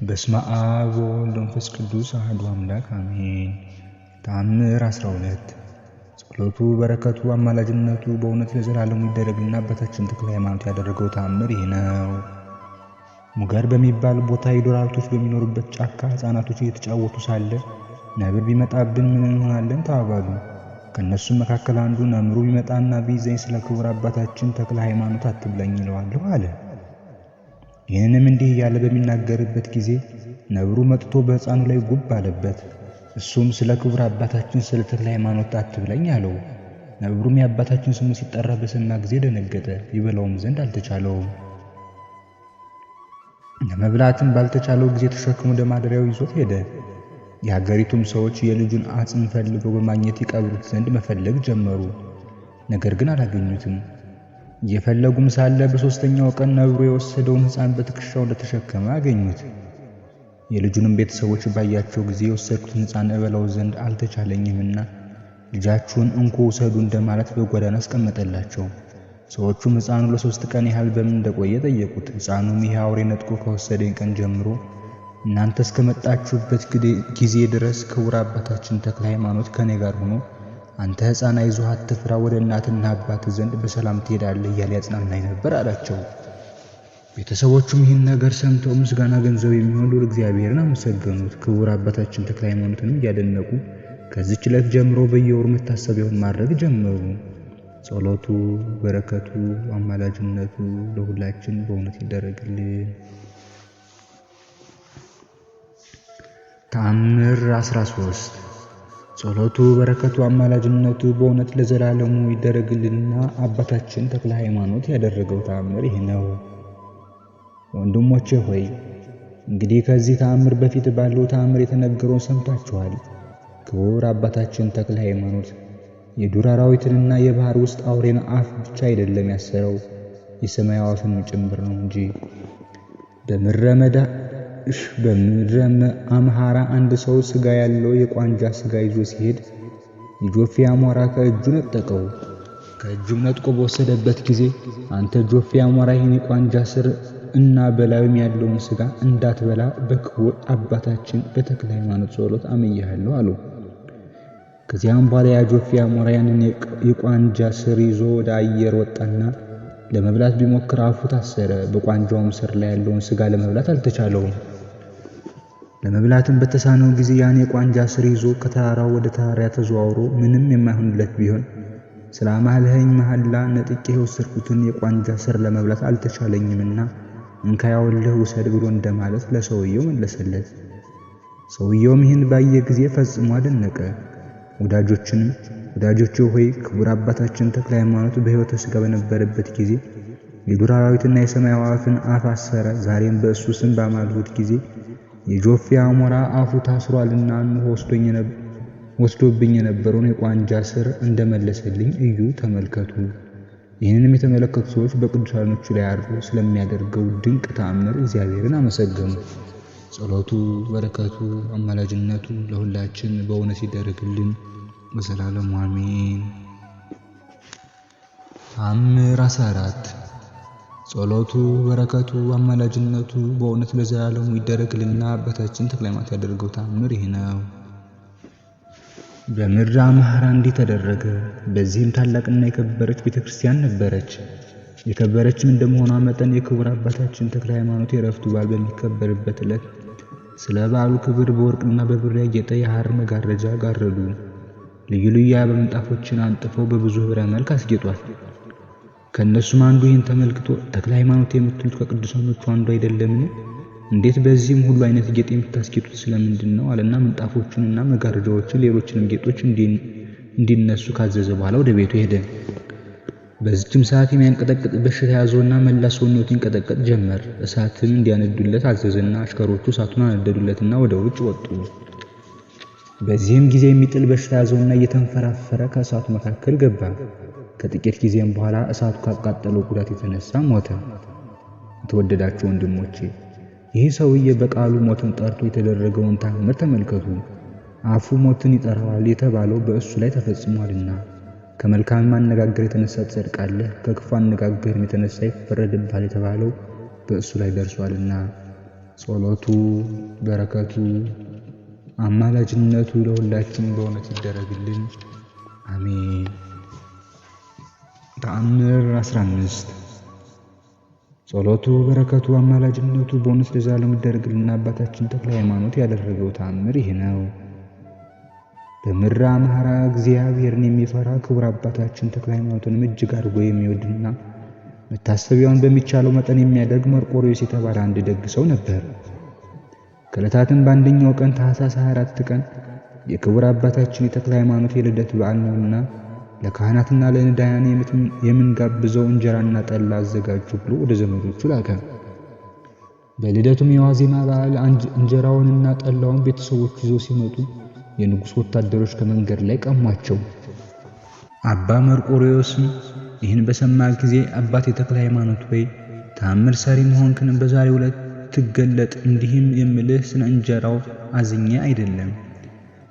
በስመ አብ ወወልድ ወመንፈስ ቅዱስ አሐዱ አምላክ አሜን። ተአምር 12 ጸሎቱ በረከቱ አማላጅነቱ በእውነት ለዘላለሙ ይደረግልና አባታችን ተክለ ሃይማኖት ያደረገው ተአምር ይህ ነው። ሙገር በሚባል ቦታ የዱር አራዊቶች በሚኖሩበት ጫካ ሕፃናቶች እየተጫወቱ ሳለ ነብር ቢመጣብን ምን እንሆናለን ተባባሉ። ከእነሱም መካከል አንዱ ነምሩ ቢመጣና ቢይዘኝ ስለ ክቡር አባታችን ተክለ ሃይማኖት አትብላኝ ይለዋለሁ አለ። ይህንንም እንዲህ እያለ በሚናገርበት ጊዜ ነብሩ መጥቶ በሕፃኑ ላይ ጉብ አለበት። እሱም ስለ ክቡር አባታችን ስለ ተክለ ሃይማኖት አትብላኝ አለው። ነብሩም የአባታችን ስሙ ሲጠራ በሰማ ጊዜ ደነገጠ፣ ይበላውም ዘንድ አልተቻለውም። ለመብላትም ባልተቻለው ጊዜ ተሸክሞ ወደ ማደሪያው ይዞት ሄደ። የሀገሪቱም ሰዎች የልጁን አጽም ፈልገው በማግኘት ይቀብሩት ዘንድ መፈለግ ጀመሩ። ነገር ግን አላገኙትም። እየፈለጉም ሳለ በሦስተኛው ቀን ነብሩ የወሰደውን ሕፃን በትከሻው እንደተሸከመ አገኙት። የልጁንም ቤተሰቦች ባያቸው ጊዜ የወሰድኩትን ሕፃን እበላው ዘንድ አልተቻለኝምና ልጃችሁን እንኩ ውሰዱ እንደማለት በጓዳና አስቀመጠላቸው። ሰዎቹም ሕፃኑ ለ3 ቀን ያህል በምን እንደቆየ ጠየቁት። ሕፃኑም ይህ አውሬ ነጥቆ ከወሰደኝ ቀን ጀምሮ እናንተ እስከመጣችሁበት ጊዜ ድረስ ክቡር አባታችን ተክለ ሃይማኖት ከኔ ጋር ሆኖ አንተ ሕፃን አይዞህ አትፍራ፣ ወደ እናትና አባት ዘንድ በሰላም ትሄዳለህ እያለ ያጽናናኝ ነበር አላቸው። ቤተሰቦቹም ይህን ነገር ሰምተው ምስጋና ገንዘብ የሚሆን ልዑል እግዚአብሔርን አመሰገኑት። ክቡር አባታችን ተክለ ሃይማኖትንም እያደነቁ ከዚህች ዕለት ጀምሮ በየወሩ መታሰቢያውን ማድረግ ጀመሩ። ጸሎቱ በረከቱ አማላጅነቱ ለሁላችን በእውነት ይደረግልን። ተአምር 13 ጸሎቱ በረከቱ አማላጅነቱ በእውነት ለዘላለሙ ይደረግልንና አባታችን ተክለ ሃይማኖት ያደረገው ተአምር ይህ ነው። ወንድሞቼ ሆይ እንግዲህ ከዚህ ተአምር በፊት ባለው ተአምር የተነገረውን ሰምታችኋል። ክቡር አባታችን ተክለ ሃይማኖት የዱር አራዊትንና የባህር ውስጥ አውሬን አፍ ብቻ አይደለም ያሰረው የሰማይ አዕዋፍን ጭምር ነው እንጂ። በምድረ አምሃራ አንድ ሰው ስጋ ያለው የቋንጃ ስጋ ይዞ ሲሄድ የጆፌ አሞራ ከእጁ ነጠቀው። ከእጁም ነጥቆ በወሰደበት ጊዜ አንተ ጆፌ አሞራ ይህን የቋንጃ ስር እና በላዩም ያለውን ስጋ እንዳትበላ በክቡር አባታችን በተክለ ሃይማኖት ጸሎት አምኜሃለሁ አለው። ከዚያም በኋላ ያ ጆፌ አሞራ ያንን የቋንጃ ስር ይዞ ወደ አየር ወጣና ለመብላት ቢሞክር አፉ ታሰረ። በቋንጃውም ስር ላይ ያለውን ስጋ ለመብላት አልተቻለውም። ለመብላትም በተሳነው ጊዜ ያን የቋንጃ ስር ይዞ ከተራራው ወደ ተራራ ተዘዋውሮ ምንም የማይሆንለት ቢሆን ስለ አማልኸኝ መሐላ ነጥቄ የወሰድኩትን የቋንጃ ስር ለመብላት አልተቻለኝምና እንካ ያውልህ ውሰድ ብሎ እንደማለት ለሰውየው መለሰለት። ሰውየውም ይህን ባየ ጊዜ ፈጽሞ አደነቀ። ወዳጆቼ ሆይ ክቡር አባታችን ተክለ ሃይማኖት በሕይወተ ሥጋ በነበረበት ጊዜ የዱር አራዊትና የሰማይ አዕዋፍን አፍ አሰረ። ዛሬም በእሱ ስም ባማልሁት ጊዜ የጆፌ አሞራ አፉ ታስሯልና እንሆ ወስዶብኝ የነበረውን የቋንጃ ስር እንደመለሰልኝ እዩ፣ ተመልከቱ። ይህንንም የተመለከቱ ሰዎች በቅዱሳኖቹ ላይ አድሮ ስለሚያደርገው ድንቅ ተአምር እግዚአብሔርን አመሰገኑ። ጸሎቱ በረከቱ አማላጅነቱ ለሁላችን በእውነት ይደረግልን ለዘላለሙ አሜን። ተአምር 14 ጸሎቱ በረከቱ አማላጅነቱ በእውነት ለዘላለሙ ይደረግልና አባታችን ተክለ ሃይማኖት ያደረገው ተአምር ይህ ነው። በምድረ አምሃራ እንዲህ ተደረገ። በዚህም ታላቅና የከበረች ቤተክርስቲያን ነበረች። የከበረችም እንደመሆኗ መጠን የክቡር አባታችን ተክለ ሃይማኖት የዕረፍቱ በዓል በሚከበርበት ዕለት ስለ በዓሉ ክብር በወርቅና በብር ያጌጠ የሐር መጋረጃ ጋረዱ። ልዩ ልዩ የአበባ ምንጣፎችን አንጥፈው በብዙ ኅብረ መልክ አስጌጧል። ከእነሱም አንዱ ይህን ተመልክቶ ተክለ ሃይማኖት የምትሉት ከቅዱሳኖቹ አንዱ አይደለምን? እንዴት በዚህም ሁሉ አይነት ጌጥ የምታስጌጡት ስለምንድን ነው አለና ምንጣፎቹንና መጋረጃዎችን ሌሎችንም ጌጦች እንዲነሱ ካዘዘ በኋላ ወደ ቤቱ ሄደ። በዚህም ሰዓት የሚያንቀጠቅጥ በሽታ ያዘውና መላ ሰውነቱ ይንቀጠቀጥ ጀመር። እሳትም እንዲያነዱለት አዘዘና አሽከሮቹ እሳቱን አነደዱለትና ወደ ውጭ ወጡ። በዚህም ጊዜ የሚጥል በሽታ ያዘውና እየተንፈራፈረ ከእሳቱ መካከል ገባ። ከጥቂት ጊዜም በኋላ እሳቱ ካቃጠለው ጉዳት የተነሳ ሞተ። የተወደዳችሁ ወንድሞቼ ይህ ሰውዬ በቃሉ ሞትን ጠርቶ የተደረገውን ተአምር ተመልከቱ። አፉ ሞትን ይጠራዋል የተባለው በእሱ ላይ ተፈጽሟልና። ከመልካም አነጋገር የተነሳ ትጸድቃለህ፣ ከክፉ አነጋገርም የተነሳ ይፈረድብሃል የተባለው በእሱ ላይ ደርሷልና። ጸሎቱ፣ በረከቱ፣ አማላጅነቱ ለሁላችን በእውነት ይደረግልን፣ አሜን። ተአምር 15 ጸሎቱ፣ በረከቱ፣ አማላጅነቱ በእውነት ለዘላለም ይደረግልን። አባታችን ተክለ ሃይማኖት ያደረገው ተአምር ይህ ነው። በምድረ አምሐራ እግዚአብሔርን የሚፈራ ክቡር አባታችን ተክለ ሃይማኖትንም እጅግ አድርጎ የሚወድና መታሰቢያውን በሚቻለው መጠን የሚያደርግ መርቆሬዎስ የተባለ አንድ ደግ ሰው ነበር። ከዕለታትም በአንደኛው ቀን ታኅሳስ 24 ቀን የክቡር አባታችን የተክለ ሃይማኖት የልደት በዓል ነውና ለካህናትና ለነዳያን የምንጋብዘው እንጀራና ጠላ አዘጋጁ ብሎ ወደ ዘመዶቹ ላከ። በልደቱም የዋዜማ በዓል እንጀራውንና ጠላውን ቤተሰቦቹ ይዘው ሲመጡ የንጉሥ ወታደሮች ከመንገድ ላይ ቀሟቸው። አባ መርቆሬዎስም ይህን በሰማ ጊዜ አባቴ ተክለ ሃይማኖት ሆይ ተአምር ሰሪ መሆንክን በዛሬው ዕለት ትገለጥ። እንዲህም የምልህ ስለ እንጀራው አዝኜ አይደለም።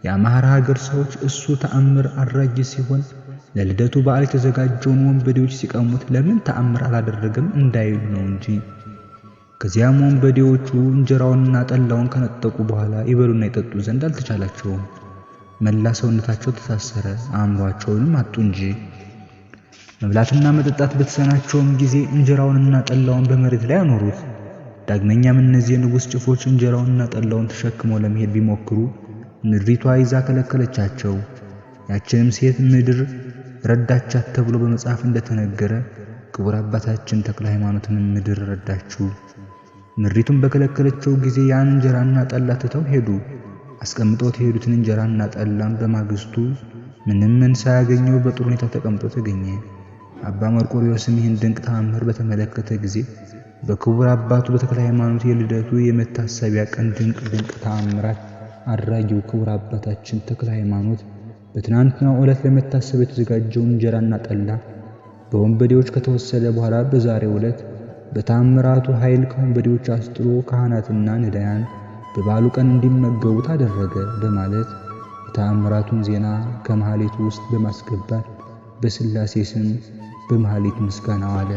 የአምሐራ ሀገር ሰዎች እሱ ተአምር አድራጊ ሲሆን ለልደቱ በዓል የተዘጋጀውን ወንበዴዎች ሲቀሙት ለምን ተአምር አላደረገም እንዳይሉ ነው እንጂ። ከዚያም ወንበዴዎቹ እንጀራውንና ጠላውን ከነጠቁ በኋላ ይበሉና ይጠጡ ዘንድ አልተቻላቸውም። መላ ሰውነታቸው ተሳሰረ፣ አእምሯቸውንም አጡ እንጂ። መብላትና መጠጣት በተሳናቸውም ጊዜ እንጀራውንና ጠላውን በመሬት ላይ አኖሩት። ዳግመኛም እነዚህ የንጉሥ ጭፎች እንጀራውንና ጠላውን ተሸክመው ለመሄድ ቢሞክሩ ምድሪቷ ይዛ ከለከለቻቸው። ያችንም ሴት ምድር ረዳቻት ተብሎ በመጽሐፍ እንደተነገረ ክቡር አባታችን ተክለ ሃይማኖትንም ምድር ረዳችው። ምድሪቱን በከለከለቸው ጊዜ ያን እንጀራና ጠላ ትተው ሄዱ። አስቀምጠው የሄዱትን እንጀራና ጠላም በማግስቱ ምንም ሳያገኘው በጥሩ ሁኔታ ተቀምጦ ተገኘ። አባ መርቆሬዎስም ይህን ድንቅ ተአምር በተመለከተ ጊዜ በክቡር አባቱ በተክለ ሃይማኖት የልደቱ የመታሰቢያ ቀን ድንቅ ተአምራት አድራጊው ክቡር አባታችን ተክለ ሃይማኖት በትናንትናው ዕለት ለመታሰብ የተዘጋጀውን እንጀራና ጠላ በወንበዴዎች ከተወሰደ በኋላ በዛሬው ዕለት በተአምራቱ ኃይል ከወንበዴዎች አስጥሎ ካህናትና ነዳያን በበዓሉ ቀን እንዲመገቡት አደረገ በማለት የተአምራቱን ዜና ከመሐሌቱ ውስጥ በማስገባት በሥላሴ ስም በመሐሌት ምስጋና ዋለ።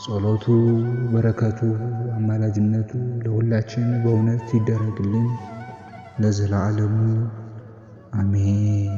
ጸሎቱ፣ በረከቱ፣ አማላጅነቱ ለሁላችን በእውነት ይደረግልን ለዘላለሙ አሜን።